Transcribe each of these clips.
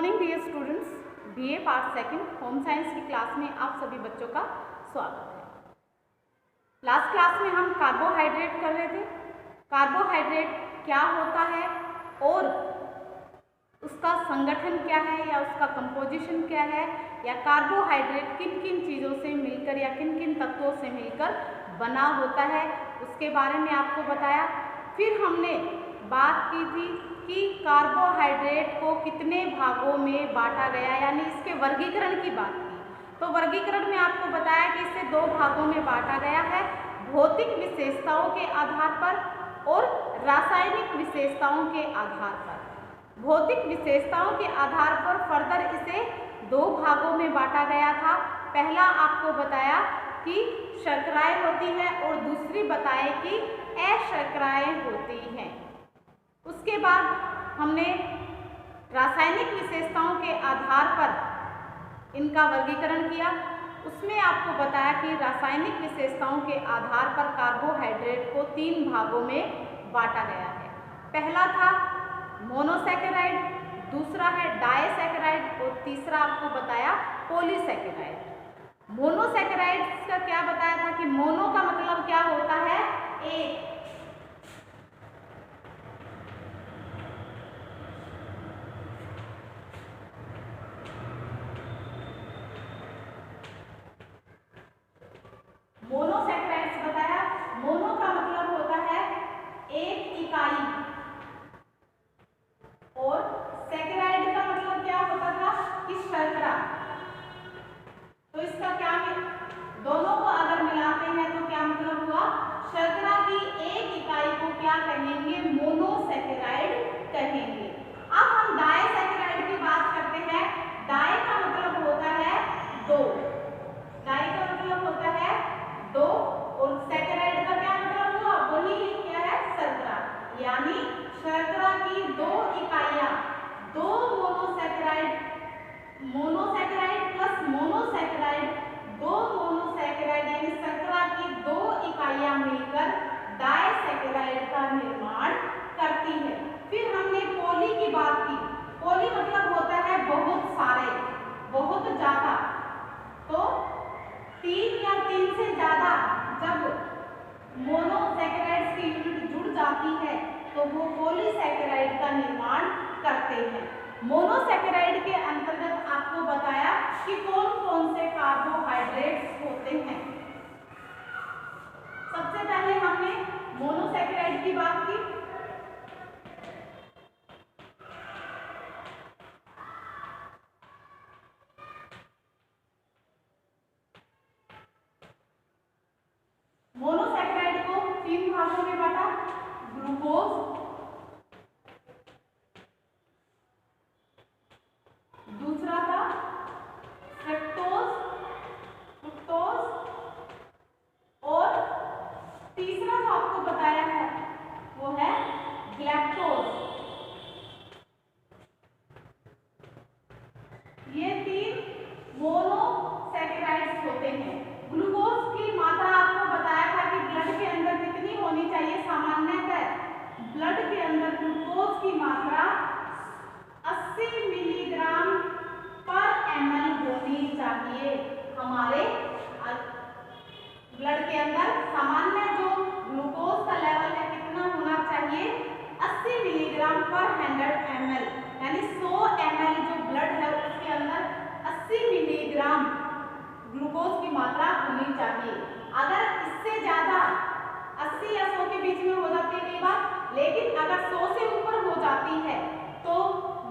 Morning dear students, BA part second home science की class में आप सभी बच्चों का स्वागत है। लास्ट क्लास में हम कार्बोहाइड्रेट कर रहे थे। कार्बोहाइड्रेट क्या होता है और उसका संगठन क्या है या उसका कंपोजिशन क्या है, या कार्बोहाइड्रेट किन किन चीज़ों से मिलकर या किन किन तत्वों से मिलकर बना होता है, उसके बारे में आपको बताया। फिर हमने बात की थी कि कार्बोहाइड्रेट को कितने भागों में बांटा गया, यानी इसके वर्गीकरण की बात की। तो वर्गीकरण में आपको बताया कि इसे दो भागों में बांटा गया है, भौतिक विशेषताओं के आधार पर और रासायनिक विशेषताओं के आधार पर। भौतिक विशेषताओं के आधार पर फर्दर इसे दो भागों में बांटा गया था। पहला आपको बताया कि शर्कराएं होती हैं और दूसरी बताए कि अशर्कराएं होती हैं। उसके बाद हमने रासायनिक विशेषताओं के आधार पर इनका वर्गीकरण किया। उसमें आपको बताया कि रासायनिक विशेषताओं के आधार पर कार्बोहाइड्रेट को तीन भागों में बांटा गया है। पहला था मोनोसैकेराइड, दूसरा है डाइसैकेराइड और तीसरा आपको बताया पॉलीसैकेराइड। मोनोसैकेराइड्स का क्या बताया था कि मोनो का मतलब क्या होता है, एक। मोनोसैकेराइड्स बताया, मोनो का मतलब होता है एक इकाई, और सैकेराइड का मतलब क्या होता था कि शर्करा। तो इसका क्या है, दोनों को अगर मिलाते हैं तो क्या मतलब हुआ, शर्करा की एक इकाई को क्या कहेंगे, मोनोसैकेराइड कहेंगे। अब हम डाइसैकेराइड की बात करते हैं। डाई का मतलब होता है दो, डाई का मतलब होता है दो, और सैकेराइड का क्या मतलब हुआ, वही क्या है, शर्करा। यानी शर्करा की दो इकाइयां, दो मोनोसैकेराइड, मोनोसैकेराइड प्लस मोनोसैकेराइड, दो मोनोसैकेराइड यानी शर्करा की दो इकाइयां मिलकर डाइसैकेराइड का निर्माण करती है। फिर हमने पॉली की बात की। पॉली मतलब होता है बहुत सारे, बहुत ज्यादा। तो तीन या तीन से ज्यादा जब मोनोसैकेराइड्स की यूनिट जुड़ जाती है तो वो पॉलीसैकेराइड का निर्माण करते हैं। मोनोसैकेराइड के अंतर्गत आपको बताया कि कौन कौन से कार्बोहाइड्रेट्स होते हैं। सबसे पहले हमने मोनोसैकेराइड की बात की। मोनोसैकेराइड को तीन भागों में बांटा, ग्लूकोज, दूसरा था फ्रक्टोज, फ्रुक्टोज, और तीसरा जो आपको बताया है वो है गैलेक्टोज। ये तीन मोनोसैकेराइड्स होते हैं। ग्लूकोज की मात्रा आपको बताया था कि ब्लड के अंदर कितनी होनी चाहिए, सामान्यतः ब्लड के अंदर ग्लूकोज की मात्रा 80 मिलीग्राम पर ml होनी चाहिए। हमारे ब्लड के अंदर सामान्य जो ग्लूकोज का लेवल है कितना होना चाहिए, 80 मिलीग्राम पर 100 ml, यानी 100 ml जो ब्लड है उसके अंदर 80 मिलीग्राम ग्लूकोज की मात्रा होनी चाहिए। अगर इससे ज्यादा 80 या 100 के बीच में हो जाती है कई बार, लेकिन अगर 100 से ऊपर हो जाती है तो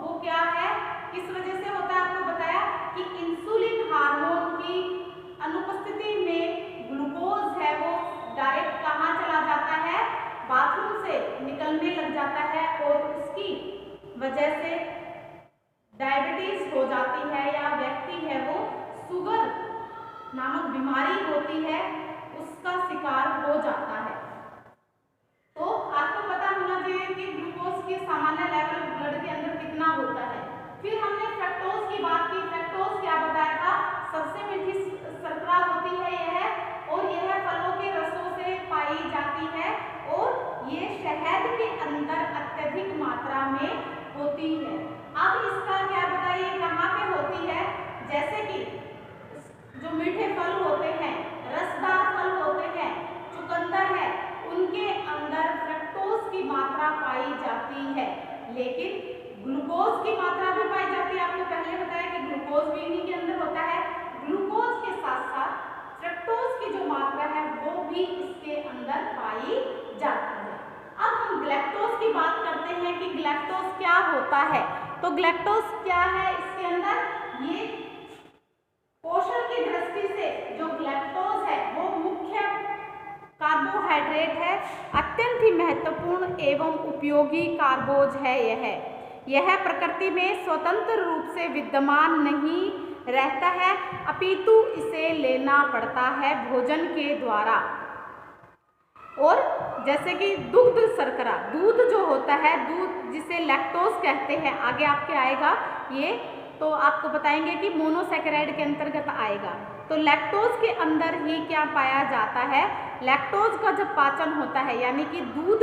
वो क्या है, किस वजह से होता है, आपको बताया कि इंसुलिन हार्मोन की अनुपस्थिति में ग्लूकोज है वो डायरेक्ट कहाँ चला जाता है, बाथरूम से निकलने लग जाता है, और उसकी वजह से डायबिटीज हो जाती है या व्यक्ति है वो शुगर नामक बीमारी होती है उसका शिकार हो जाता है। तो आपको पता होना चाहिए कि ग्लूकोज की सामान्य लेवल ब्लड के अंदर कितना होता है। फिर हमने फ्रक्टोज की बात की। फ्रक्टोज क्या बताया था, सबसे मीठी शर्करा होती है यह, और यह फलों के रसों से पाई जाती है, और ये शहद के अंदर अत्यधिक मात्रा में होती है। अब इसका क्या बताइए, ग्लूकोज की मात्रा भी पाई जाती है। आपको पहले बताया कि ग्लूकोज भी इन्हीं के अंदर होता है। ग्लूकोज के साथ साथ फ्रक्टोज की जो मात्रा है वो भी इसके अंदर पाई जाती है। अब हम ग्लैक्टोज की बात करते हैं कि ग्लैक्टोज क्या होता है। तो ग्लैक्टोज क्या है इसके अंदर, ये पोषण की दृष्टि से जो ग्लैक्टोज है वो मुख्य कार्बोहाइड्रेट है, अत्यंत ही महत्वपूर्ण एवं उपयोगी कार्बोज है। यह प्रकृति में स्वतंत्र रूप से विद्यमान नहीं रहता है, अपितु इसे लेना पड़ता है भोजन के द्वारा। और जैसे कि दुग्ध शर्करा, दूध जो होता है, दूध जिसे लैक्टोज कहते हैं, आगे आपके आएगा ये, तो आपको बताएंगे कि मोनोसैकेराइड के अंतर्गत आएगा। तो लैक्टोज के अंदर ही क्या पाया जाता है, लैक्टोज का जब पाचन होता है, यानी कि दूध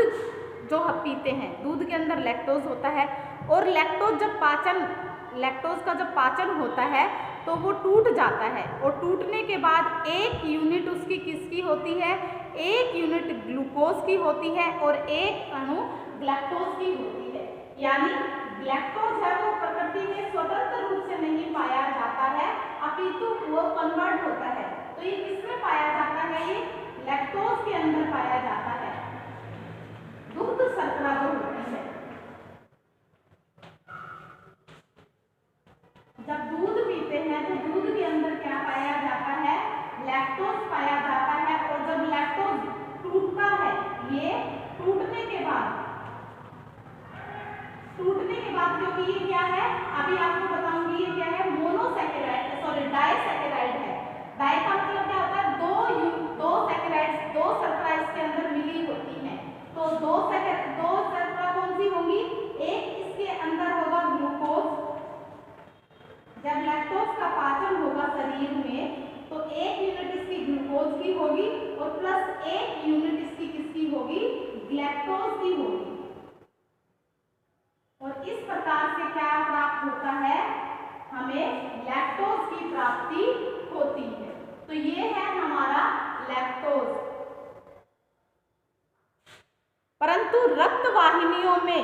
जो हम पीते हैं, दूध के अंदर लैक्टोज होता है, और लैक्टोज का जब पाचन होता है तो वो टूट जाता है, और टूटने के बाद एक यूनिट उसकी किसकी होती है, एक यूनिट ग्लूकोज की होती है और एक अणु ग्लैक्टोज की होती है। यानी ग्लैक्टोज है वो प्रकृति में स्वतंत्र रूप से नहीं पाया जाता है, अपितु वो कन्वर्ट होता है। तो ये किसमें पाया जाता है, ये लैक्टोज के अंदर पाया जाता है, दुग्ध शर्करा जो होती है। जब दूध पीते हैं तो दूध के अंदर क्या पाया जाता है, लैक्टोज पाया जाता है। और जब लैक्टोज टूटता है, ये टूटने के बाद क्योंकि ये क्या है, अभी आपको बताऊंगी ये क्या है, मोनोसैकेराइड, सॉरी डाइसैकेराइड है। डाई का मतलब क्या होता है, दो सैकेराइड्स, दो शर्करा इसके अंदर मिली होती हैं। तो दो शर्करा कौन सी होंगी, एक इसके अंदर होगा ग्लूकोज। जब लैक्टोज का पाचन होगा शरीर में तो एक यूनिट इसकी ग्लूकोज की होगी और प्लस एक यूनिट इसकी किसकी होगी, ग्लैक्टोज की होगी। और इस प्रकार से क्या प्राप्त होता है, हमें लैक्टोज की प्राप्ति होती है। तो ये है हमारा लैक्टोज। परंतु रक्त वाहिनियों में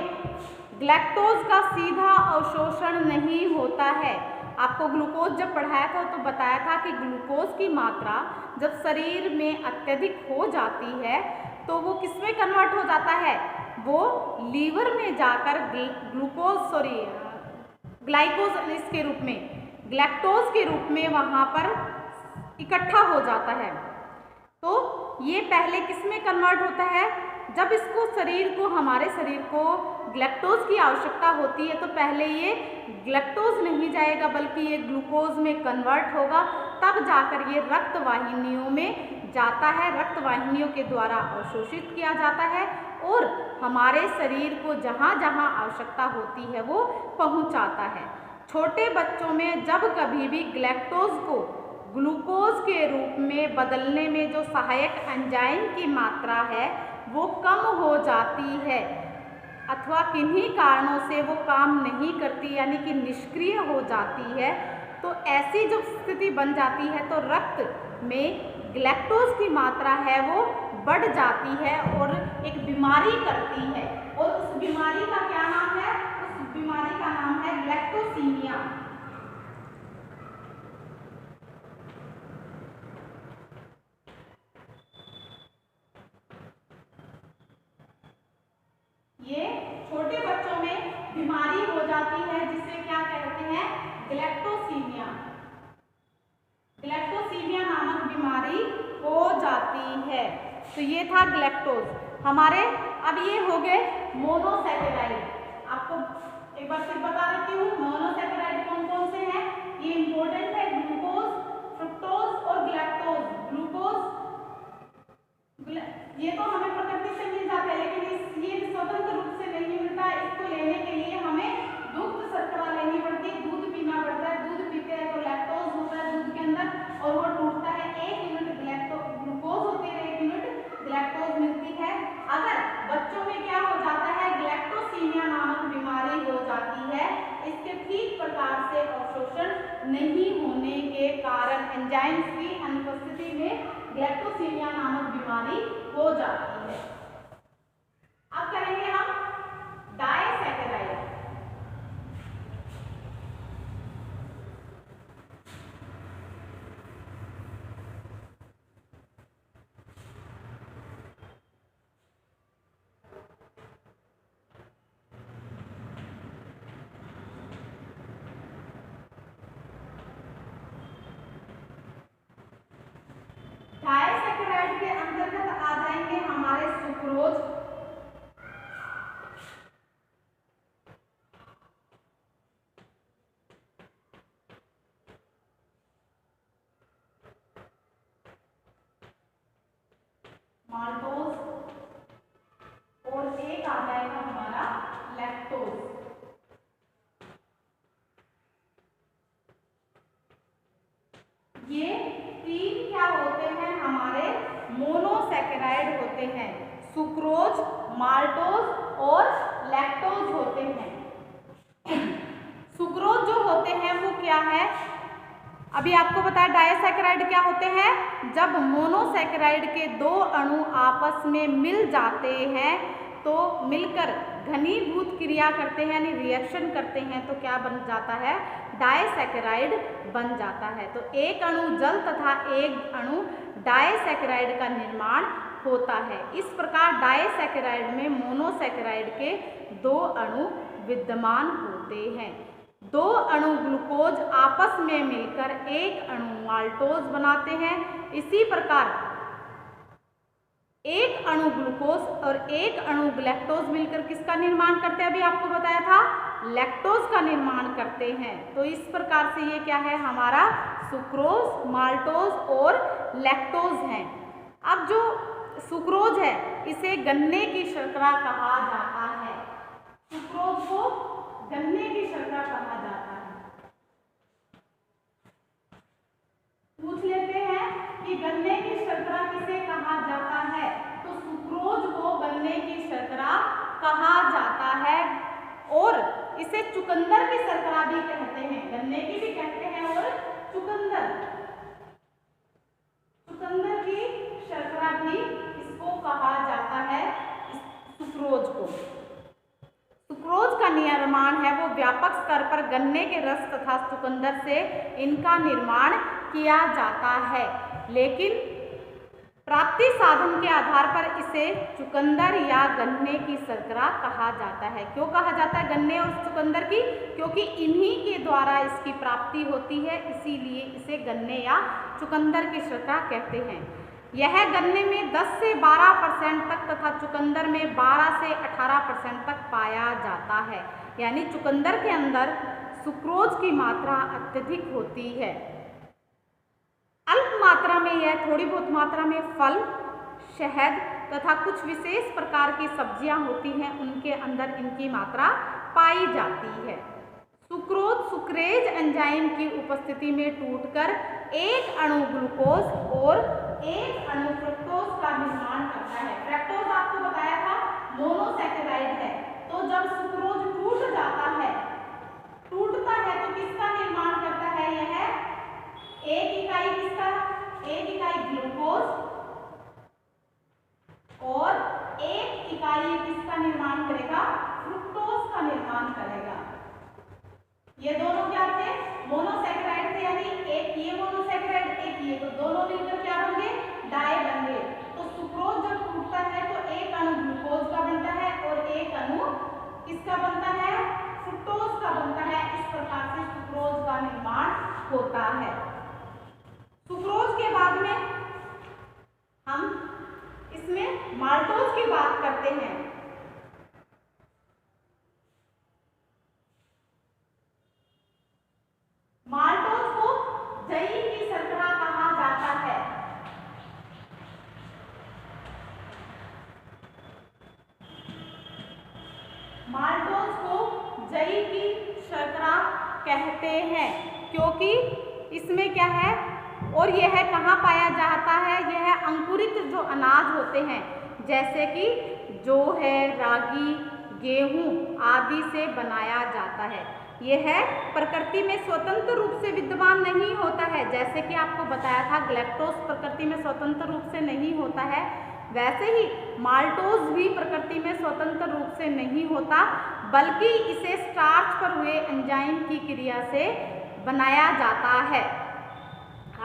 ग्लैक्टोज का सीधा अवशोषण नहीं होता है। आपको ग्लूकोज जब पढ़ाया था तो बताया था कि ग्लूकोज की मात्रा जब शरीर में अत्यधिक हो जाती है तो वो किसमें कन्वर्ट हो जाता है, वो लीवर में जाकर ग्लाइकोज इसके रूप में, ग्लैक्टोज के रूप में वहाँ पर इकट्ठा हो जाता है। तो ये पहले किसमें कन्वर्ट होता है, जब इसको हमारे शरीर को ग्लैक्टोज की आवश्यकता होती है तो पहले ये ग्लैक्टोज नहीं जाएगा बल्कि ये ग्लूकोज में कन्वर्ट होगा, तब जाकर ये रक्त वाहिनियों में जाता है, रक्त वाहिनियों के द्वारा अवशोषित किया जाता है और हमारे शरीर को जहाँ जहाँ आवश्यकता होती है वो पहुँचाता है। छोटे बच्चों में जब कभी भी ग्लैक्टोज को ग्लूकोज के रूप में बदलने में जो सहायक एंजाइम की मात्रा है वो कम हो जाती है अथवा किन्हीं कारणों से वो काम नहीं करती, यानी कि निष्क्रिय हो जाती है, तो ऐसी जब स्थिति बन जाती है तो रक्त में ग्लैक्टोज की मात्रा है वो बढ़ जाती है और एक बीमारी करती है। और उस बीमारी का क्या नाम है, उस बीमारी का नाम है ग्लैक्टोसीमिया। ये छोटे बच्चों में बीमारी हो जाती है जिसे क्या कहते हैं, ग्लैक्टोसीमिया। ग्लैक्टोसीमिया नामक बीमारी हो जाती है। तो ये था ग्लैक्टोज हमारे। अब ये हो गए मोनोसैकेराइड। आपको एक बार फिर बता देती हूँ मोनोसैकेराइड कौन कौन से हैं, ये इंपॉर्टेंट है, ग्लूकोज, फ्रुक्टोज और ग्लैक्टोज। ग्लूकोज ये तो हमें प्रकृति से मिल जाता है लेकिन ये स्वतंत्र रूप से नहीं मिलता है। इसको लेने के लिए हमें दुग्ध शर्करा लेनी पड़ती है, दूध पीना पड़ता है। दूध पीते हैं तो लैक्टोज होता है दूध के अंदर और वो टूटता है, एक यूनिट ग्लूकोज होती है, एक यूनिट ग्लैक्टोज मिलती है। अगर बच्चों में क्या हो जाता है, ग्लैक्टोसीमिया नामक बीमारी हो जाती है, इसके ठीक प्रकार से अवशोषण नहीं होने के कारण एंजाइम्स की अनुपस्थिति में ग्लैक्टोसीमिया नामक बीमारी हो जाती है। अब करेंगे हम डाइसैकेराइड। सुक्रोज, माल्टोज और एक आ जाएगा हमारा लैक्टोज। ये तीन क्या होते हैं, हमारे मोनोसैकेराइड होते हैं। सुक्रोज, माल्टोज और लैक्टोज होते हैं। सुक्रोज जो होते हैं वो क्या है, अभी आपको बताया डायसैकेराइड क्या होते हैं। जब मोनोसैकेराइड के दो अणु आपस में मिल जाते हैं तो मिलकर घनीभूत क्रिया करते हैं, यानी रिएक्शन करते हैं, तो क्या बन जाता है, डायसैकेराइड बन जाता है। तो एक अणु जल तथा एक अणु डायसैकेराइड का निर्माण होता है। इस प्रकार डायसैकेराइड में मोनोसैकेराइड के दो अणु विद्यमान होते हैं। दो अणु ग्लूकोज आपस में मिलकर एक अणु माल्टोज बनाते हैं। इसी प्रकार एक अणु ग्लूकोज और एक अणु लैक्टोज मिलकर किसका निर्माण करते हैं, अभी आपको बताया था, लैक्टोज का निर्माण करते हैं। तो इस प्रकार से ये क्या है, हमारा सुक्रोज, माल्टोज और लैक्टोज हैं। अब जो सुक्रोज है इसे गन्ने की शर्करा कहा जाता है। सुक्रोज को गन्ने की शर्करा कहा जाता है। पूछ लेते हैं कि गन्ने की शर्करा किसे कहा जाता है, तो सुक्रोज को गन्ने की शर्करा कहा जाता है और इसे चुकंदर की शर्करा भी कहते हैं। गन्ने की भी कहते हैं और चुकंदर की शर्करा भी इसको कहा जाता है, सुक्रोज को। सुक्रोज का निर्माण है वो व्यापक स्तर पर गन्ने के रस तथा चुकंदर से इनका निर्माण किया जाता है, लेकिन प्राप्ति साधन के आधार पर इसे चुकंदर या गन्ने की शर्करा कहा जाता है। क्यों कहा जाता है गन्ने और चुकंदर की, क्योंकि इन्हीं के द्वारा इसकी प्राप्ति होती है, इसीलिए इसे गन्ने या चुकंदर की शर्करा कहते हैं। यह गन्ने में 10 से 12% तक तथा चुकंदर में 12 से 18% तक पाया जाता है। यानी चुकंदर के अंदर सुक्रोज की मात्रा अत्यधिक होती है। अल्प मात्रा में यह थोड़ी बहुत मात्रा में फल, शहद तथा कुछ विशेष प्रकार की सब्जियां होती हैं, उनके अंदर इनकी मात्रा पाई जाती है। सुक्रोज सुक्रेज एंजाइम की उपस्थिति में टूटकर एक अणु ग्लूकोज और एक अणु फ्रक्टोज का निर्माण करता है। फ्रक्टोज आपको बताया था मोनोसैकेराइड है, तो जब सुक्रोज टूटता है तो किसका निर्माण करता है, यह एक इकाई किसका, एक इकाई ग्लूकोज और एक इकाई किसका निर्माण करेगा, फ्रुक्टोज का निर्माण करेगा। ये दोनों क्या थे, मोनोसैकेराइड थे, यानी एक ये मोनोसैकेराइड एक ये, तो दोनों मिलकर क्या बनेंगे, डाई बनेंगे। तो सुक्रोज जब टूटता है तो एक अणु ग्लूकोज का बनता है और एक अणु किसका बनता है, फ्रुक्टोज का बनता है। इस प्रकार से सुक्रोज का निर्माण होता है। सुक्रोज के बाद में हम इसमें माल्टोज की बात करते हैं। माल्टोज को दही की शर्करा कहा जाता है। माल्टोज को दही की शर्करा कहते हैं, क्योंकि इसमें क्या है, और यह कहाँ पाया जाता है, यह अंकुरित जो अनाज होते हैं जैसे कि जौ है, रागी, गेहूं आदि से बनाया जाता है। यह प्रकृति में स्वतंत्र रूप से विद्यमान नहीं होता है। जैसे कि आपको बताया था लैक्टोज प्रकृति में स्वतंत्र रूप से नहीं होता है, वैसे ही माल्टोज भी प्रकृति में स्वतंत्र रूप से नहीं होता, बल्कि इसे स्टार्च पर हुए एंजाइम की क्रिया से बनाया जाता है।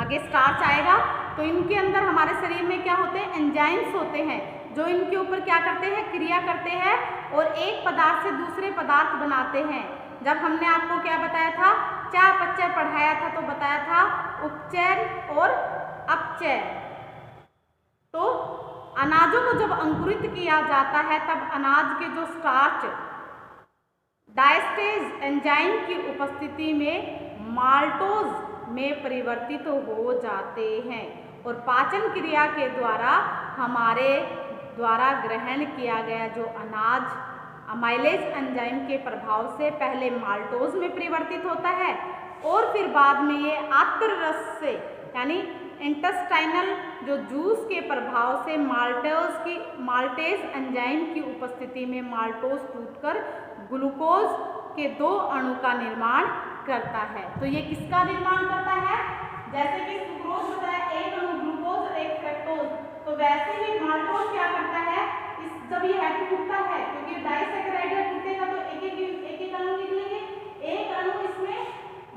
आगे स्टार्च आएगा तो इनके अंदर हमारे शरीर में क्या होते हैं, एंजाइम्स होते हैं जो इनके ऊपर क्या करते हैं, क्रिया करते हैं और एक पदार्थ से दूसरे पदार्थ बनाते हैं। जब हमने आपको क्या बताया था, चयापचय पढ़ाया था, तो बताया था उपचय और अपचय। तो अनाजों को जब अंकुरित किया जाता है तब अनाज के जो स्टार्च डायस्टेज एंजाइम की उपस्थिति में माल्टोज में परिवर्तित हो जाते हैं और पाचन क्रिया के द्वारा हमारे द्वारा ग्रहण किया गया जो अनाज अमाइलेज एंजाइम के प्रभाव से पहले माल्टोज में परिवर्तित होता है और फिर बाद में ये आंत्र रस से यानी इंटेस्टाइनल जो जूस के प्रभाव से माल्टेज एंजाइम की उपस्थिति में माल्टोज टूटकर ग्लूकोज के 2 अणु का निर्माण करता है। तो ये किसका निर्माण करता है? जैसे कि सुक्रोज बताया एक अणु ग्लूकोज और एक फ्रक्टोज, तो वैसे ही माल्टोज क्या करता है, इस जब ये टूटता है क्योंकि डाइसैकेराइड टूटेगा तो एक अणु निकलेंगे, एक अणु इसमें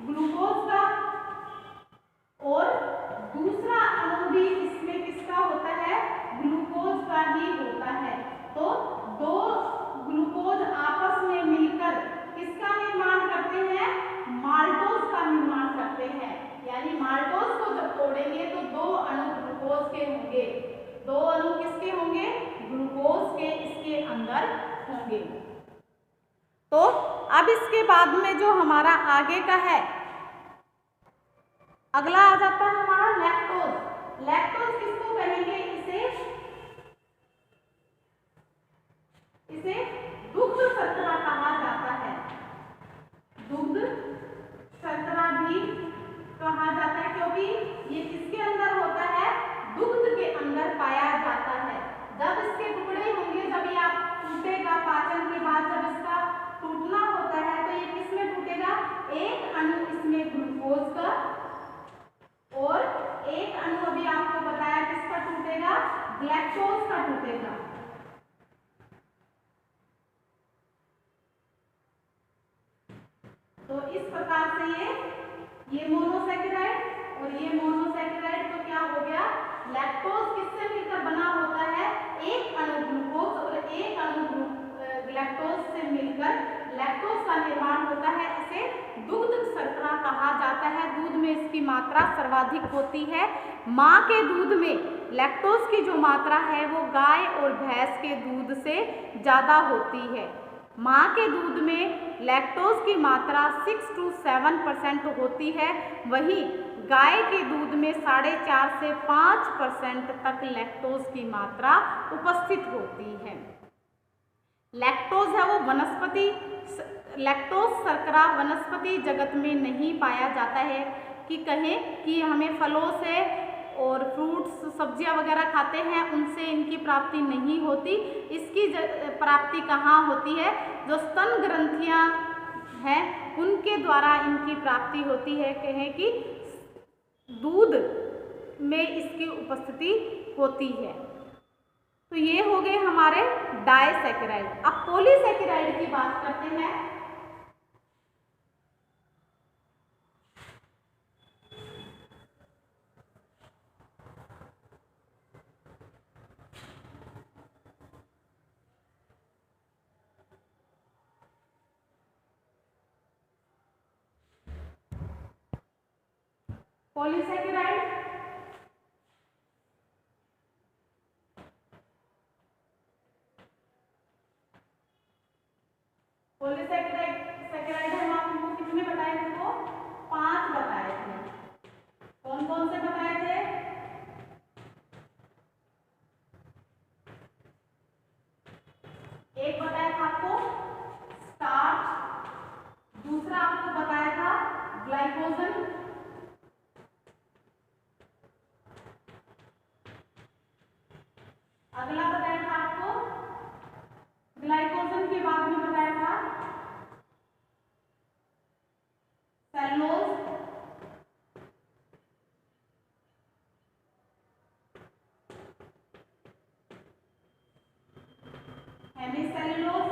ग्लूकोज का और दूसरा अणु भी इसमें किसका होता है, ग्लूकोज का ही होता है। तो 2 ग्लूकोज आपस में मिलकर किसका निर्माण करते हैं, माल्टोज का निर्माण करते हैं। यानी माल्टोज को जब तोड़ेंगे तो 2 अणु ग्लूकोज के होंगे, 2 अणु किसके होंगे, ग्लूकोज के इसके अंदर होंगे। तो अब इसके बाद में जो हमारा आगे का है, अगला आ जाता है हमारा लैक्टोज। लैक्टोज किसको कहेंगे, इसे दुग्ध शर्करा कहा जाता है, दुग्ध शर्करा भी कहा जाता है क्योंकि ये किसके अंदर होता है, दुग्ध के अंदर पाया जाता है। जब इसके टुकड़े होंगे, जब ये आप टूटेगा पाचन के बाद, जब इसका टूटना होता है तो ये किसमें टूटेगा, एक अणु इसमें ग्लूकोज का और एक अणु अभी आपको बताया किसका टूटेगा, लैक्टोज का टूटेगा। तो इस प्रकार से ये मोनोसैकेराइड और ये मोनोसैकेराइड तो क्या हो गया, लैक्टोज किससे मिलकर बना होता है, एक अणु ग्लूकोज और एक अणु लैक्टोज से मिलकर लैक्टोज का निर्माण होता है। इसे दुग्ध शर्करा कहा जाता है। दूध में इसकी मात्रा सर्वाधिक होती है। माँ के दूध में लैक्टोज की जो मात्रा है वो गाय और भैंस के दूध से ज़्यादा होती है। माँ के दूध में लैक्टोज की मात्रा 6 to 7% होती है, वहीं गाय के दूध में 4.5 से 5% तक लैक्टोज की मात्रा उपस्थित होती है। लैक्टोज है वो वनस्पति, लैक्टोज शर्करा वनस्पति जगत में नहीं पाया जाता है कि कहें कि हमें फलों से और फ्रूट्स सब्जियां वगैरह खाते हैं उनसे इनकी प्राप्ति नहीं होती। इसकी प्राप्ति कहाँ होती है, जो स्तन ग्रंथियां हैं उनके द्वारा इनकी प्राप्ति होती है। कहें कि दूध में इसकी उपस्थिति होती है। तो ये हो गए हमारे डाइसैकेराइड। अब पॉलीसैकेराइड की बात करते हैं। पॉलीसैकेराइड पॉलीसैकेराइड हम आपको कितने बताए थे, वो 5 बताए थे। कौन कौन से बताए थे, एक बताया था आपको स्टार्च, दूसरा आपको बताया था ग्लाइकोजन, अगला बताया था आपको ग्लाइकोजन के बाद में बताया था सेलुलोज, हेमिसेलुलोज,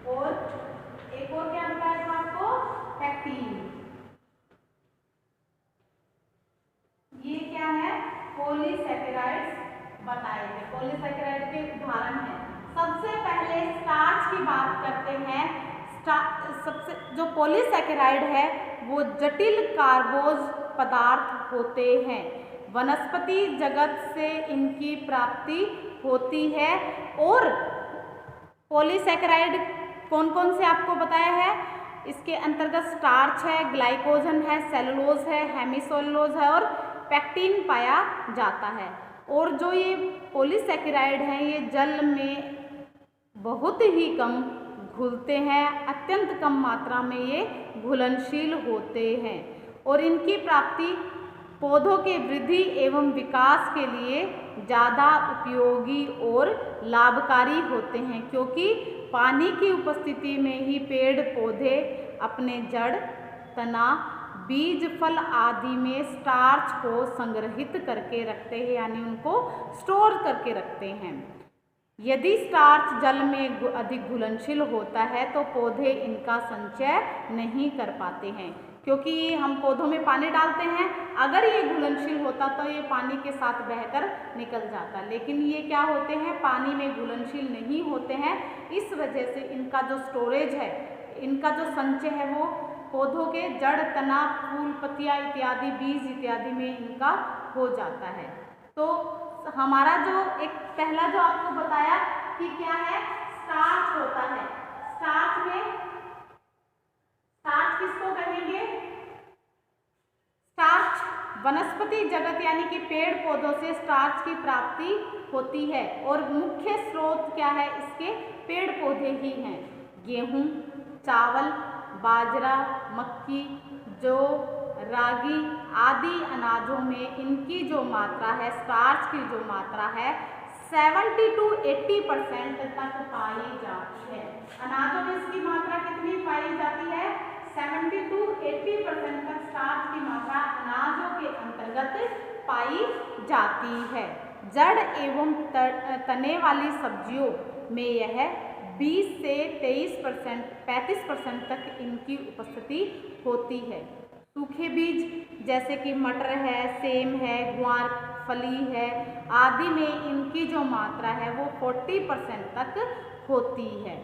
और एक और क्या बताया था आपको, पैक्टिन। ये क्या है, पॉलीसैकेराइड्स बताए थे। पॉलीसैकेराइड के उदाहरण हैं। सबसे पहले स्टार्च की बात करते हैं। सबसे जो पॉलीसैकेराइड है वो जटिल कार्बोज पदार्थ होते हैं। वनस्पति जगत से इनकी प्राप्ति होती है। और पॉलीसैकेराइड कौन कौन से आपको बताया है, इसके अंतर्गत स्टार्च है, ग्लाइकोजन है, सेलुलोज है, हेमिसेलुलोज है और पेक्टिन पाया जाता है। और जो ये पॉलीसैकेराइड हैं ये जल में बहुत ही कम घुलते हैं, अत्यंत कम मात्रा में ये घुलनशील होते हैं और इनकी प्राप्ति पौधों के वृद्धि एवं विकास के लिए ज़्यादा उपयोगी और लाभकारी होते हैं, क्योंकि पानी की उपस्थिति में ही पेड़ पौधे अपने जड़, तना, बीज, फल आदि में स्टार्च को संग्रहित करके रखते हैं, यानी उनको स्टोर करके रखते हैं। यदि स्टार्च जल में अधिक घुलनशील होता है तो पौधे इनका संचय नहीं कर पाते हैं, क्योंकि हम पौधों में पानी डालते हैं, अगर ये घुलनशील होता तो ये पानी के साथ बहकर निकल जाता, लेकिन ये क्या होते हैं, पानी में घुलनशील नहीं होते हैं। इस वजह से इनका जो स्टोरेज है, इनका जो संचय है वो पौधों के जड़, तना, फूल, पत्तियाँ इत्यादि, बीज इत्यादि में इनका हो जाता है। तो हमारा जो एक पहला जो आपको बताया कि क्या है, स्टार्च होता है। स्टार्च में स्टार्च किसको कहेंगे, स्टार्च वनस्पति जगत यानी कि पेड़ पौधों से स्टार्च की प्राप्ति होती है और मुख्य स्रोत क्या है इसके, पेड़ पौधे ही हैं। गेहूं, चावल, बाजरा, मक्की, जौ, रागी आदि अनाजों में इनकी जो मात्रा है, स्टार्च की जो मात्रा है 70 to 80% तक पाई जाती है। अनाजों में इसकी मात्रा कितनी पाई जाती है, 70 to 80% तक स्टार्च की मात्रा अनाजों के अंतर्गत पाई जाती है। जड़ एवं तने वाली सब्जियों में यह 20 से 23%, 35% तक इनकी उपस्थिति होती है। सूखे बीज जैसे कि मटर है, सेम है, ग्वार फली है आदि में इनकी जो मात्रा है वो 40% तक होती है।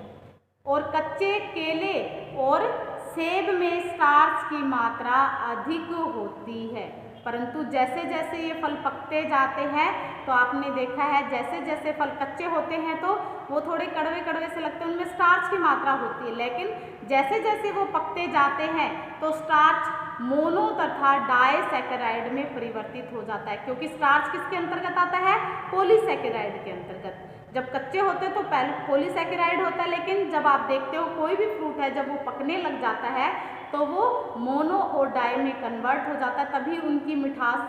और कच्चे केले और सेब में स्टार्च की मात्रा अधिक होती है, परंतु जैसे जैसे ये फल पकते जाते हैं तो आपने देखा है जैसे जैसे फल कच्चे होते हैं तो वो थोड़े कड़वे कड़वे से लगते हैं, उनमें स्टार्च की मात्रा होती है, लेकिन जैसे जैसे वो पकते जाते हैं तो स्टार्च मोनो तथा डाइसैकेराइड में परिवर्तित हो जाता है, क्योंकि स्टार्च किसके अंतर्गत आता है, पॉलीसैकेराइड के अंतर्गत। जब कच्चे होते हैं तो पहले पॉलीसैकेराइड होता है, लेकिन जब आप देखते हो कोई भी फ्रूट है जब वो पकने लग जाता है तो वो मोनो और डाई में कन्वर्ट हो जाता है, तभी उनकी मिठास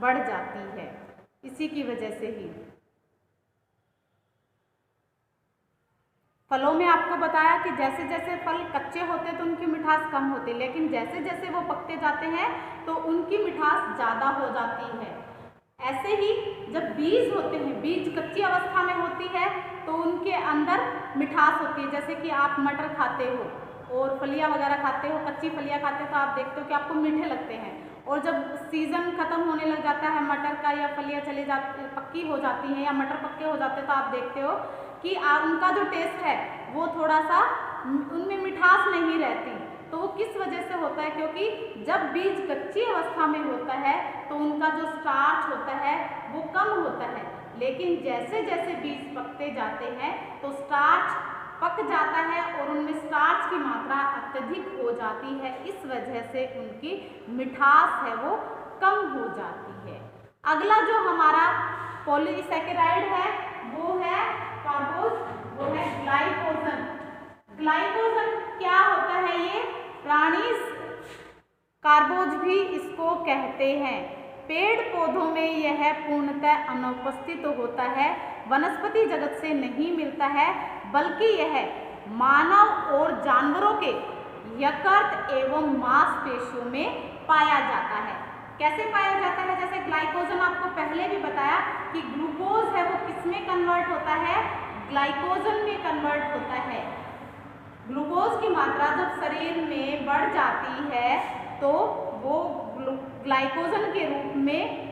बढ़ जाती है। इसी की वजह से ही फलों में आपको बताया कि जैसे जैसे फल कच्चे होते हैं तो उनकी मिठास कम होती है, लेकिन जैसे जैसे वो पकते जाते हैं तो उनकी मिठास ज़्यादा हो जाती है। ऐसे ही जब बीज होते हैं, बीज कच्ची अवस्था में होती है तो उनके अंदर मिठास होती है। जैसे कि आप मटर खाते हो और फलियां वगैरह खाते हो, कच्ची फलियां खाते हो तो आप देखते हो कि आपको मीठे लगते हैं, और जब सीज़न खत्म होने लग जाता है मटर का या फलियां चली जाती, पक्की हो जाती हैं या मटर पक्के हो जाते हैं तो आप देखते हो कि उनका जो टेस्ट है वो थोड़ा सा, उनमें मिठास नहीं रहती। तो वो किस वजह से होता है, क्योंकि जब बीज कच्ची अवस्था में होता है तो उनका जो स्टार्च होता है वो कम होता है, लेकिन जैसे जैसे बीज पकते जाते हैं तो स्टार्च पक जाता है और उनमें स्टार्च की मात्रा अत्यधिक हो जाती है, इस वजह से उनकी मिठास है वो कम हो जाती है। अगला जो हमारा पॉलीसैकेराइड है वो है कार्बोज, वो है ग्लाइकोजन। ग्लाइकोजन क्या होता है, ये प्राणी कार्बोज भी इसको कहते हैं। पेड़ पौधों में यह पूर्णतः अनुपस्थित होता है, वनस्पति जगत से नहीं मिलता है, बल्कि यह मानव और जानवरों के यकृत एवं मांसपेशियों में पाया जाता है। कैसे पाया जाता है, जैसे ग्लाइकोजन आपको पहले भी बताया कि ग्लूकोज है वो किसमें कन्वर्ट होता है, ग्लाइकोजन में कन्वर्ट होता है। ग्लूकोज की मात्रा जब शरीर में बढ़ जाती है तो वो ग्लाइकोजन के रूप में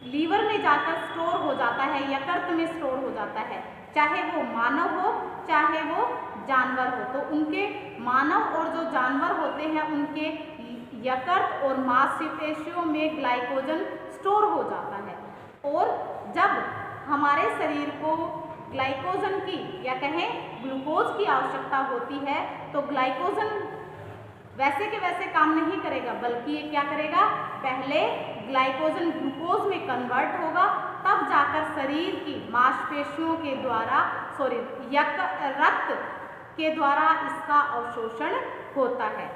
लीवर में जाकर स्टोर हो जाता है, यकृत में स्टोर हो जाता है, चाहे वो मानव हो चाहे वो जानवर हो। तो उनके मानव और जो जानवर होते हैं उनके यकृत और मांसपेशियों में ग्लाइकोजन स्टोर हो जाता है। और जब हमारे शरीर को ग्लाइकोजन की या कहें ग्लूकोज की आवश्यकता होती है तो ग्लाइकोजन वैसे के वैसे काम नहीं करेगा, बल्कि ये क्या करेगा, पहले ग्लाइकोजन ग्लूकोज में कन्वर्ट होगा, तब जाकर शरीर की मांसपेशियों के द्वारा रक्त के द्वारा इसका अवशोषण होता है।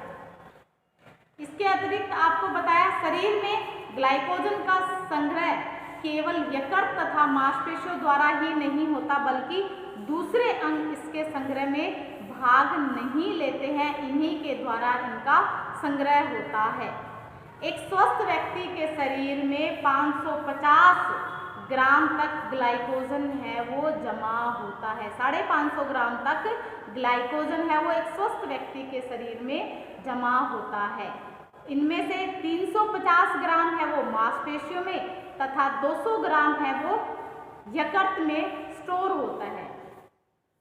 इसके अतिरिक्त आपको बताया शरीर में ग्लाइकोजन का संग्रह केवल यकृत तथा मांसपेशियों द्वारा ही नहीं होता, बल्कि दूसरे अंग इसके संग्रह में भाग नहीं लेते हैं, इन्हीं के द्वारा इनका संग्रह होता है। एक स्वस्थ व्यक्ति के शरीर में 550 ग्राम तक ग्लाइकोजन है वो जमा होता है। 550 ग्राम तक ग्लाइकोजन है वो एक स्वस्थ व्यक्ति के शरीर में जमा होता है। इनमें से 350 ग्राम है वो मांसपेशियों में तथा 200 ग्राम है वो यकृत में स्टोर होता है।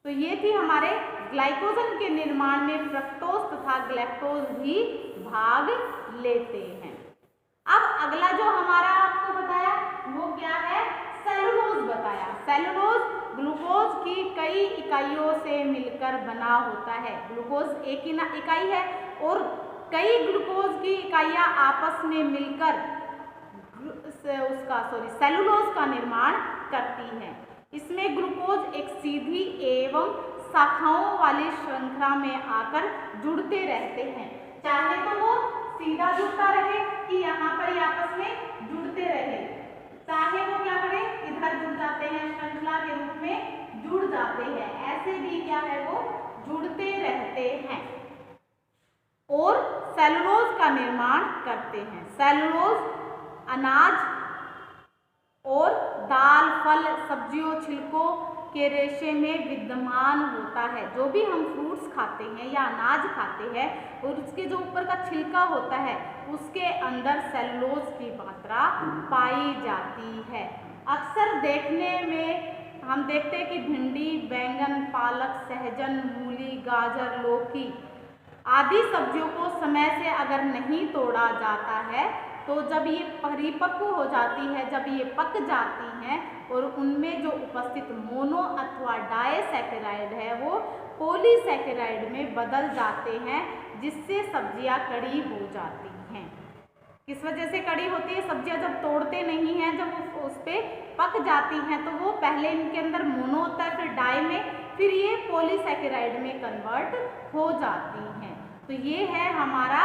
तो ये थी हमारे ग्लाइकोजन के निर्माण में फ्रक्टोज तथा ग्लैक्टोज भी भाग लेते हैं। अब अगला जो हमारा आपको बताया वो क्या है, सेलुलोज बताया। सेलुलोज ग्लूकोज की कई इकाइयों से मिलकर बना होता है। ग्लूकोज एक ही इकाई है और कई ग्लूकोज की इकाइयां आपस में मिलकर सेलुलोज का निर्माण करती हैं। इसमें ग्लूकोज एक सीधी एवं शाखाओं वाली श्रृंखला में आकर जुड़ते रहते हैं। चाहे तो वो सीधा जुड़ता रहे कि यहाँ पर आपस में जुड़ते रहे, चाहे वो क्या करे इधर जुड़ जाते हैं, श्रृंखला के रूप में जुड़ जाते हैं, ऐसे भी क्या है वो जुड़ते रहते हैं और सेलुलोज का निर्माण करते हैं। सेलुलोज अनाज और दाल, फल, सब्जियों, छिलकों के रेशे में विद्यमान होता है। जो भी हम फ्रूट्स खाते हैं या अनाज खाते हैं और उसके जो ऊपर का छिलका होता है उसके अंदर सेलुलोज की मात्रा पाई जाती है। अक्सर देखने में हम देखते हैं कि भिंडी, बैंगन, पालक, सहजन, मूली, गाजर, लौकी आदि सब्जियों को समय से अगर नहीं तोड़ा जाता है तो जब ये परिपक्व हो जाती है, जब ये पक जाती हैं और उनमें जो उपस्थित मोनो अथवा डायसैकेराइड है वो पॉलीसैकेराइड में बदल जाते हैं, जिससे सब्जियां कड़ी हो जाती हैं। किस वजह से कड़ी होती है, सब्जियां जब तोड़ते नहीं हैं, जब उस पर पक जाती हैं तो वो पहले इनके अंदर मोनो होता है, फिर डाई में, फिर ये पॉलीसैकेराइड में कन्वर्ट हो जाती हैं। तो ये है हमारा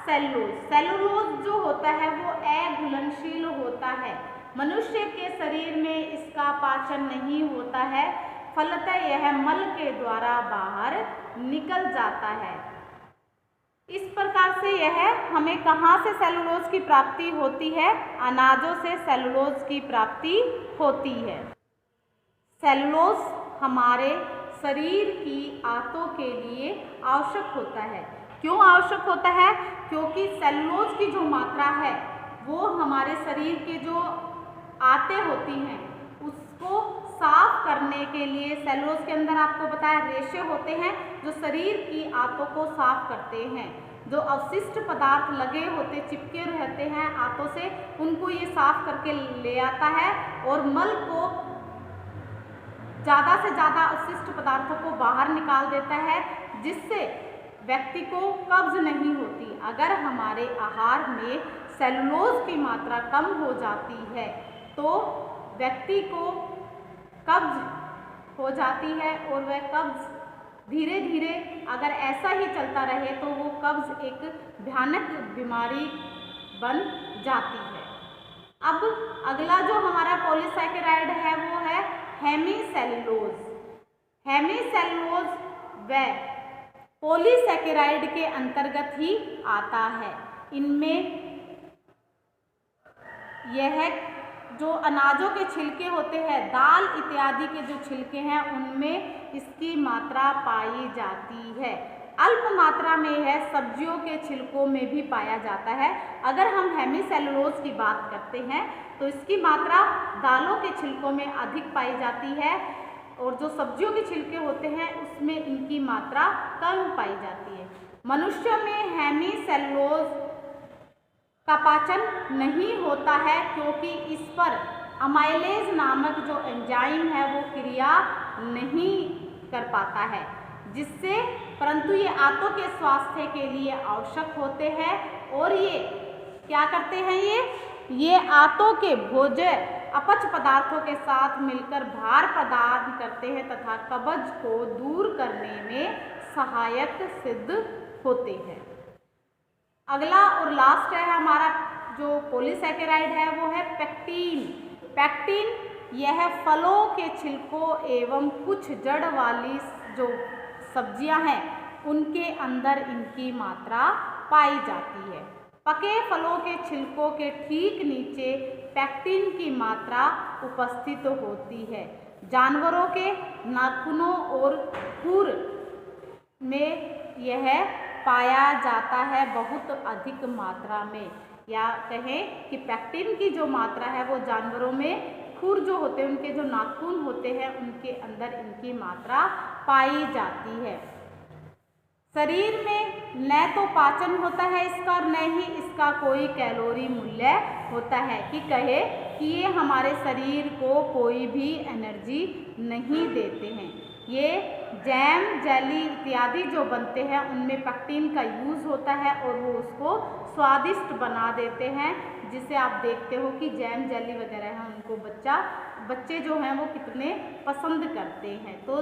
सेलुलोज। सेलुलोज जो होता है वो अघुलनशील होता है। मनुष्य के शरीर में इसका पाचन नहीं होता है, फलतः यह मल के द्वारा बाहर निकल जाता है। इस प्रकार से यह हमें कहाँ से सेलुलोज की प्राप्ति होती है, अनाजों से सेलुलोज की प्राप्ति होती है। सेलुलोज हमारे शरीर की आंतों के लिए आवश्यक होता है। क्यों आवश्यक होता है, क्योंकि सेलुलोज की जो मात्रा है वो हमारे शरीर के जो आंतें होती हैं उसको साफ करने के लिए, सेलुलोज के अंदर आपको बताया रेशे होते हैं जो शरीर की आंतों को साफ करते हैं। जो अवशिष्ट पदार्थ लगे होते, चिपके रहते हैं आंतों से, उनको ये साफ करके ले आता है और मल को, ज़्यादा से ज़्यादा अवशिष्ट पदार्थों को बाहर निकाल देता है, जिससे व्यक्ति को कब्ज नहीं होती। अगर हमारे आहार में सेलुलोज की मात्रा कम हो जाती है तो व्यक्ति को कब्ज हो जाती है और वह कब्ज धीरे धीरे अगर ऐसा ही चलता रहे तो वो कब्ज एक भयानक बीमारी बन जाती है। अब अगला जो हमारा पॉलीसैकेराइड है वो है हेमीसेलुलोज। हेमीसेलुलोज व पॉलीसैकेराइड के अंतर्गत ही आता है। इनमें यह जो अनाजों के छिलके होते हैं, दाल इत्यादि के जो छिलके हैं, उनमें इसकी मात्रा पाई जाती है। अल्प मात्रा में यह सब्जियों के छिलकों में भी पाया जाता है। अगर हम हेमीसेलुलोज की बात करते हैं तो इसकी मात्रा दालों के छिलकों में अधिक पाई जाती है और जो सब्जियों के छिलके होते हैं उसमें इनकी मात्रा कम पाई जाती है। मनुष्य में हेमीसेलुलोज का पाचन नहीं होता है, क्योंकि इस पर अमाइलेज नामक जो एंजाइम है वो क्रिया नहीं कर पाता है, जिससे परंतु ये आंतों के स्वास्थ्य के लिए आवश्यक होते हैं। और ये क्या करते हैं, ये आंतों के भोज्य अपच पदार्थों के साथ मिलकर भार प्रदान करते हैं तथा कब्ज को दूर करने में सहायक सिद्ध होते हैं। अगला और लास्ट है हमारा जो पॉलीसैकेराइड है वो है पेक्टिन। पेक्टिन यह फलों के छिलकों एवं कुछ जड़ वाली जो सब्जियां हैं उनके अंदर इनकी मात्रा पाई जाती है। पके फलों के छिलकों के ठीक नीचे पेक्टिन की मात्रा उपस्थित होती है। जानवरों के नाखूनों और खुर में यह पाया जाता है बहुत अधिक मात्रा में, या कहें कि पेक्टिन की जो मात्रा है वो जानवरों में खुर जो होते हैं, उनके जो नाखून होते हैं उनके अंदर इनकी मात्रा पाई जाती है। शरीर में न तो पाचन होता है इसका और न ही इसका कोई कैलोरी मूल्य होता है कि कहे कि ये हमारे शरीर को कोई भी एनर्जी नहीं देते हैं। ये जैम, जेली इत्यादि जो बनते हैं उनमें पेक्टिन का यूज़ होता है और वो उसको स्वादिष्ट बना देते हैं, जिसे आप देखते हो कि जैम, जेली वगैरह हैं उनको बच्चे जो हैं वो कितने पसंद करते हैं। तो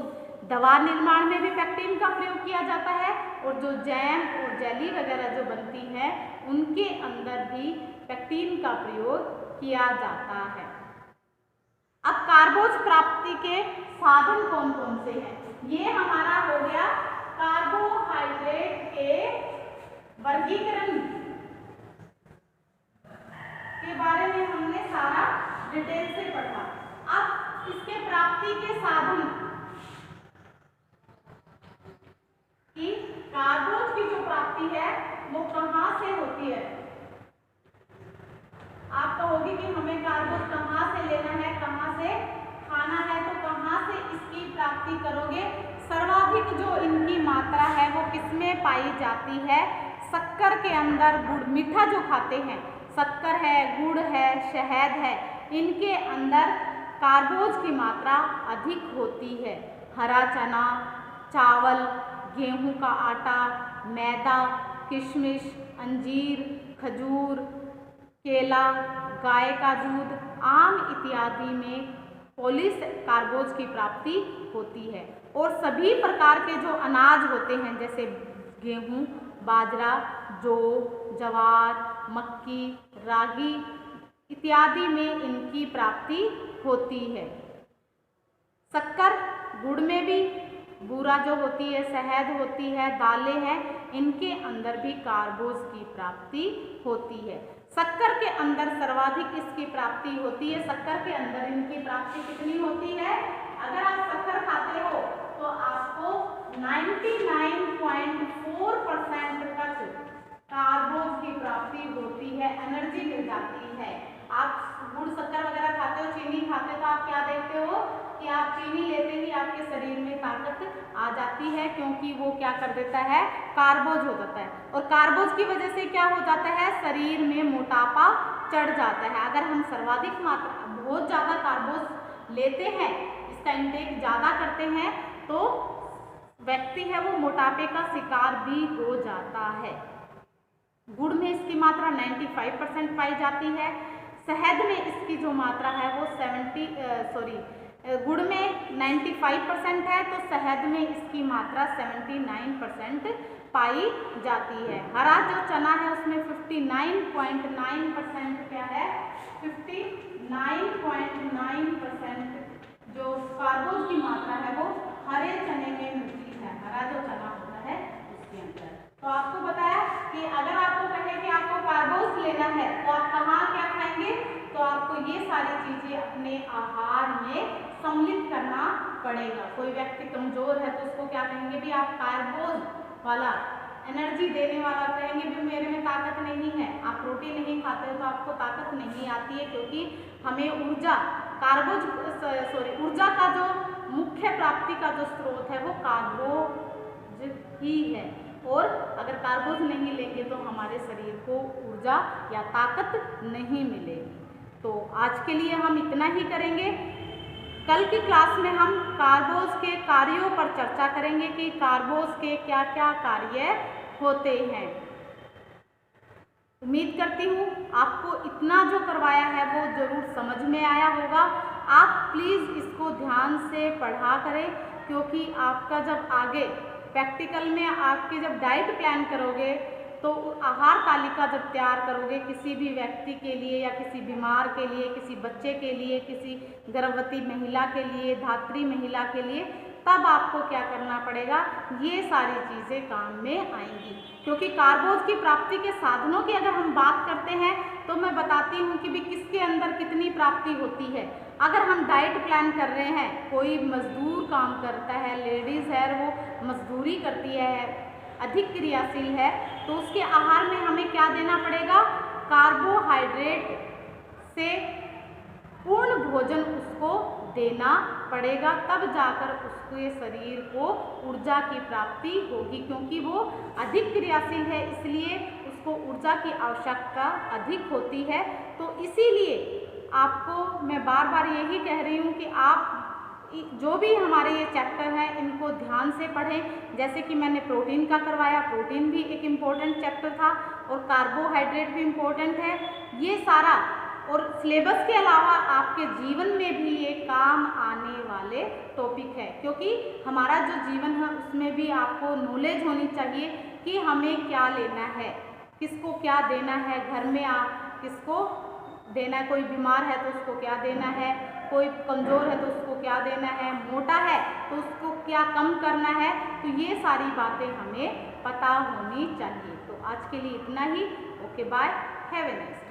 दवा निर्माण में भी पेक्टिन का प्रयोग किया जाता है और जो जैम और जेली वगैरह जो बनती है उनके अंदर भी पेक्टिन का प्रयोग किया जाता है। अब कार्बोज प्राप्ति के साधन कौन कौन से हैं? ये हमारा हो गया कार्बोहाइड्रेट के वर्गीकरण के बारे में हमने सारा डिटेल से पढ़ा। अब इसके प्राप्ति के साधन कि कार्बोज की जो प्राप्ति है वो कहाँ से होती है। आप कहोगे कि हमें कार्बोज कहाँ से लेना है, कहाँ से खाना है, तो कहाँ से इसकी प्राप्ति करोगे? सर्वाधिक जो इनकी मात्रा है वो किसमें पाई जाती है? शक्कर के अंदर। गुड़, मीठा जो खाते हैं, शक्कर है, गुड़ है, शहद है, इनके अंदर कार्बोज की मात्रा अधिक होती है। हरा चना, चावल, गेहूं का आटा, मैदा, किशमिश, अंजीर, खजूर, केला, गाय का दूध, आम इत्यादि में कार्बोज की प्राप्ति होती है। और सभी प्रकार के जो अनाज होते हैं जैसे गेहूं, बाजरा, जौ, जवार, मक्की, रागी इत्यादि में इनकी प्राप्ति होती है। शक्कर, गुड़ में भी, बूरा जो होती है, शहद होती है, दालें हैं, इनके अंदर भी कार्बोज की प्राप्ति होती है। शक्कर के अंदर सर्वाधिक इसकी प्राप्ति होती है। शक्कर के अंदर इनकी प्राप्ति कितनी होती है? अगर आप शक्कर खाते हो तो आपको 99.4% तक कार्बोज की प्राप्ति होती है, एनर्जी मिल जाती है। आप गुड़, शक्कर वगैरह खाते हो, चीनी खाते हो, तो आप क्या देखते हो कि आप चीनी लेते ही आपके शरीर में ताकत आ जाती है, क्योंकि वो क्या कर देता है, कार्बोज हो जाता है। और कार्बोज की वजह से क्या हो जाता है, शरीर में मोटापा चढ़ जाता है। अगर हम सर्वाधिक मात्रा बहुत ज़्यादा कार्बोज लेते हैं, इसका इंटेक ज़्यादा करते हैं, तो व्यक्ति है वो मोटापे का शिकार भी हो जाता है। गुड़ में इसकी मात्रा 95% पाई जाती है। शहद में इसकी जो मात्रा है वो गुड़ में 95% है, तो शहद में इसकी मात्रा 79% पाई जाती है। हरा जो चना है उसमें 59.9% क्या है, 59.9% जो कार्बोज की मात्रा है वो हरे चने में मिलती है। हरा जो चना होता है उसके अंदर। तो आपको बताया कि अगर आपको कहे कि आपको कार्बोज लेना है तो आप कहाँ क्या खाएंगे, तो आपको ये सारी चीजें अपने आहार में सम्मिलित करना पड़ेगा। कोई व्यक्ति कमजोर है तो उसको क्या कहेंगे भी, आप कार्बोज वाला, एनर्जी देने वाला कहेंगे भी मेरे में ताकत नहीं है। आप रोटी नहीं खाते हो तो आपको ताकत नहीं आती है, क्योंकि हमें ऊर्जा ऊर्जा का जो मुख्य प्राप्ति का जो स्रोत है वो कार्बोज ही है। और अगर कार्बोज नहीं लेंगे तो हमारे शरीर को ऊर्जा या ताकत नहीं मिलेगी। तो आज के लिए हम इतना ही करेंगे। कल की क्लास में हम कार्बोज के कार्यों पर चर्चा करेंगे कि कार्बोज के क्या क्या कार्य होते हैं। उम्मीद करती हूँ आपको इतना जो करवाया है वो ज़रूर समझ में आया होगा। आप प्लीज़ इसको ध्यान से पढ़ा करें, क्योंकि आपका जब आगे प्रैक्टिकल में आपके जब डाइट प्लान करोगे तो आहार तालिका जब तैयार करोगे किसी भी व्यक्ति के लिए या किसी बीमार के लिए, किसी बच्चे के लिए, किसी गर्भवती महिला के लिए, धात्री महिला के लिए, तब आपको क्या करना पड़ेगा, ये सारी चीज़ें काम में आएंगी। क्योंकि कार्बोज की प्राप्ति के साधनों की अगर हम बात करते हैं तो मैं बताती हूँ कि भी किसके अंदर कितनी प्राप्ति होती है। अगर हम डाइट प्लान कर रहे हैं, कोई मजदूर काम करता है, लेडीज़ है वो मजदूरी करती है, अधिक क्रियाशील है, तो उसके आहार में हमें क्या देना पड़ेगा, कार्बोहाइड्रेट से पूर्ण भोजन उसको देना पड़ेगा, तब जाकर उसके शरीर को ऊर्जा की प्राप्ति होगी। क्योंकि वो अधिक क्रियाशील है इसलिए उसको ऊर्जा की आवश्यकता अधिक होती है। तो इसीलिए आपको मैं बार बार यही कह रही हूँ कि आप जो भी हमारे ये चैप्टर हैं इनको ध्यान से पढ़ें। जैसे कि मैंने प्रोटीन का करवाया, प्रोटीन भी एक इम्पोर्टेंट चैप्टर था और कार्बोहाइड्रेट भी इम्पोर्टेंट है। ये सारा और सिलेबस के अलावा आपके जीवन में भी ये काम आने वाले टॉपिक है, क्योंकि हमारा जो जीवन है उसमें भी आपको नॉलेज होनी चाहिए कि हमें क्या लेना है, किसको क्या देना है, घर में आप किसको देना है, कोई बीमार है तो उसको क्या देना है, कोई कमज़ोर है तो उसको क्या देना है, मोटा है तो उसको क्या कम करना है। तो ये सारी बातें हमें पता होनी चाहिए। तो आज के लिए इतना ही। Okay bye, have a nice day.